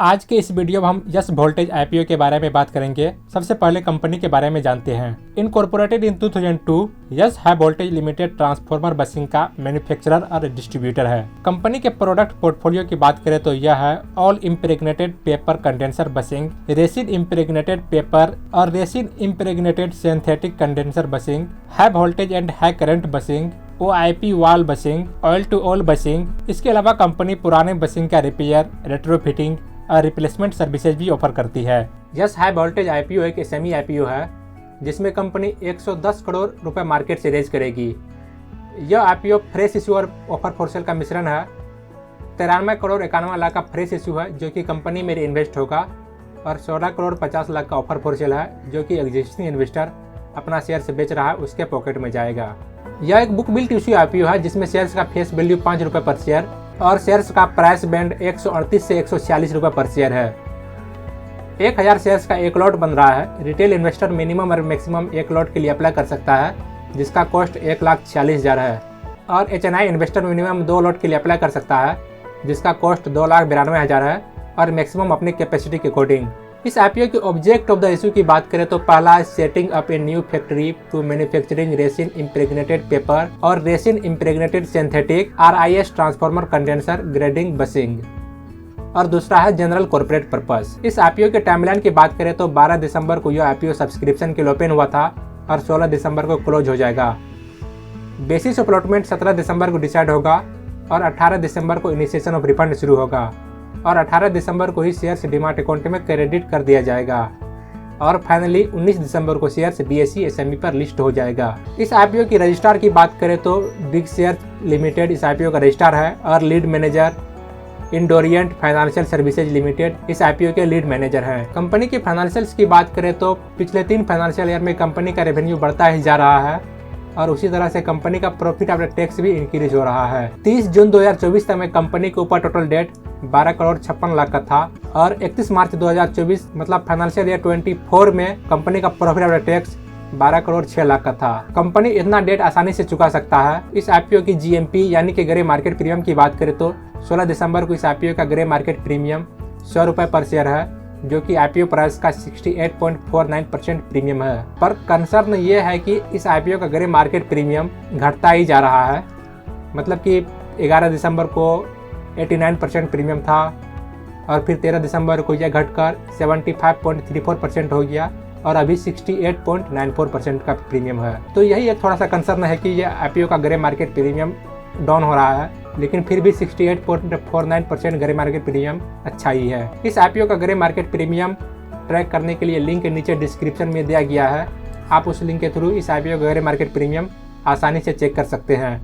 आज के इस वीडियो में हम यस वोल्टेज आईपीओ के बारे में बात करेंगे। सबसे पहले कंपनी के बारे में जानते हैं। Incorporated in 2002, Yash high voltage limited transformer bushing का मैन्युफैक्चरर और डिस्ट्रीब्यूटर है। कंपनी के प्रोडक्ट पोर्टफोलियो की बात करें तो यह है all impregnated paper condenser bushing, resin impregnated paper और resin impregnated synthetic condenser bushing, high voltage and high current bushing, OIP wall bushing, oil to oil bushing. इसके अलावा कंपनी पुराने बसिंग का रिपेयर, रेट्रोफिटिंग और रिप्लेसमेंट सर्विसेज भी offer करती है। Yes high voltage IPO एक SME आईपीओ है जिसमें कंपनी 110 करोड़ रुपए मार्केट से रेज करेगी। यह आईपीओ फ्रेश इशू और ऑफर फॉर सेल का मिश्रण है। 93 करोड़ 91 लाख का फ्रेश इशू है जो कि कंपनी में इन्वेस्ट होगा और 16 करोड़ 50 लाख का ऑफर फॉर सेल है जो कि एग्जिस्टिंग इन्वेस्टर अपना शेयर से बेच रहा है उसके पॉकेट में जाएगा। यह एक बुक बिल्ट इश्यू आईपीओ है जिसमें शेयर्स का फेस वैल्यू 5 रुपये पर शेयर और शेयर्स का प्राइस बैंड 138 से 146 रुपये पर शेयर है। 1000 शेयर्स का एक लॉट बन रहा है। रिटेल इन्वेस्टर मिनिमम और मैक्सिमम एक लॉट के लिए अप्लाई कर सकता है जिसका कॉस्ट 1,46,000 है और HNI इन्वेस्टर मिनिमम 2 लॉट के लिए अप्लाई कर सकता है जिसका कॉस्ट 2,92,000 है और मैक्सिमम अपनी कैपेसिटी के अकॉर्डिंग। इस आईपीओ के ऑब्जेक्ट ऑफ द इशू की बात करें तो पहला है setting up a new factory to manufacturing resin impregnated paper और resin impregnated synthetic RIS transformer condenser grading bushing और दूसरा है जनरल कॉर्पोरेट पर्पस। इस आईपीओ के टाइमलाइन की बात करें तो 12 दिसंबर को यह आईपीओ सब्सक्रिप्शन के लिए ओपन हुआ था और 16 दिसंबर को क्लोज हो जाएगा। बेसिस ऑफ अलॉटमेंट 17 दिसंबर को डिसाइड होगा और 18 दिसंबर को इनिशिएशन ऑफ रिफंड शुरू होगा और 18 दिसंबर को ही शेयर्स डीमैट अकाउंट में क्रेडिट कर दिया जाएगा और फाइनली 19 दिसंबर को शेयर्स BSE SME पर लिस्ट हो जाएगा। इस आईपीओ की रजिस्ट्रार की बात करें तो बिग शेयर लिमिटेड इस आईपीओ का रजिस्ट्रार है और lead manager Indorient financial services limited इस आईपीओ के लीड मैनेजर हैं। कंपनी के फाइनेंशियल्स की बात करें तो पिछले 3 फाइनेंशियल ईयर में कंपनी का रेवेन्यू बढ़ता ही जा रहा है और उसी तरह से कंपनी का प्रॉफिट आफ्टर टैक्स भी इंक्रीज हो रहा है। 30 जून 2024 तक में कंपनी के ऊपर टोटल डेट 12 करोड़ 56 लाख का था और 31 मार्च 2024 मतलब फाइनेंशियल ईयर 24 में कंपनी का profit after tax 12 crore 6 lakh का था। कंपनी इतना डेट आसानी से चुका सकता है। इस आईपीओ की GMP यानी कि ग्रे मार्केट प्रीमियम की बात करें तो 16 दिसंबर को इस आईपीओ का ग्रे मार्केट प्रीमियम 100 रुपये पर शेयर है जो कि आईपीओ प्राइस का 68.49% प्रीमियम है। पर कंसर्न ये है कि इस आईपीओ का ग्रे मार्केट प्रीमियम घटता ही जा रहा है। मतलब कि 11 दिसंबर को 89% प्रीमियम था और फिर 13 दिसंबर को यह घटकर 75.34% हो गया और अभी 68.94% का प्रीमियम है। तो यही एक थोड़ा सा कंसर्न है कि यह आईपीओ का ग्रे मार्केट प्रीमियम डाउन हो रहा है, लेकिन फिर भी 68.49% ग्रे मार्केट प्रीमियम अच्छा ही है। इस आईपीओ का ग्रे मार्केट प्रीमियम ट्रैक करने के लिए लिंक नीचे डिस्क्रिप्शन में दिया गया है। आप उस लिंक के थ्रू इस आईपीओ का ग्रे मार्केट प्रीमियम आसानी से चेक कर सकते हैं।